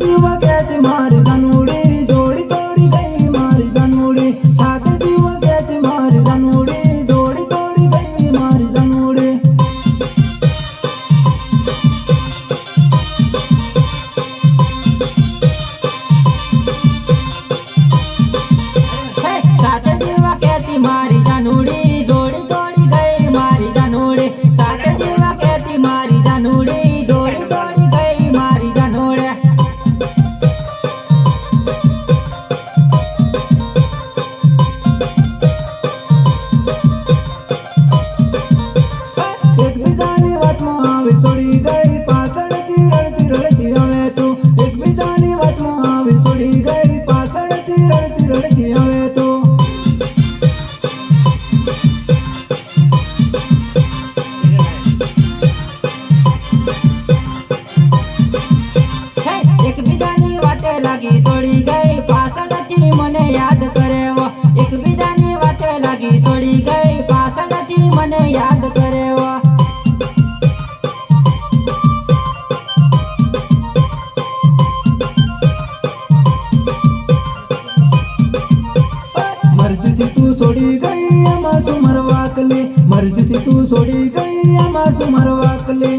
जीवा कहती मारी जानूड़ी जोड़ी तोड़ी गई मारी जानूड़ी साथ जीवा कहती मारी जानूड़ी जोड़ी तोड़ी गई मारी जानूड़ी साथ जीवा कहती मारी जानूड़ी जोड़ी तोड़ी गई मारी जानूड़ी साथ जीवा कहती मारी जानूड़ी जोड़ी तोड़ी गई मारी जानूड़ी एकबीजानी वातમાં આવી છોડી ગઈ પાછળથી રડતી રડતી આવે તું એકબીજાની વાતમાં આવી છોડી ગઈ પાછળથી રડતી રડતી આવે તું એકબીજાની વાતે લાગી છોડી ગઈ પાછળથી મને યાદ કરે એકબીજાની વાતે લાગી છોડી ગઈ પાછળથી મને યાદ કરે મરજીથી તું છોડી ગઈ એમાં શું મરવા કલી મરજીથી તું છોડી ગઈ એમાં શું મરવા કલી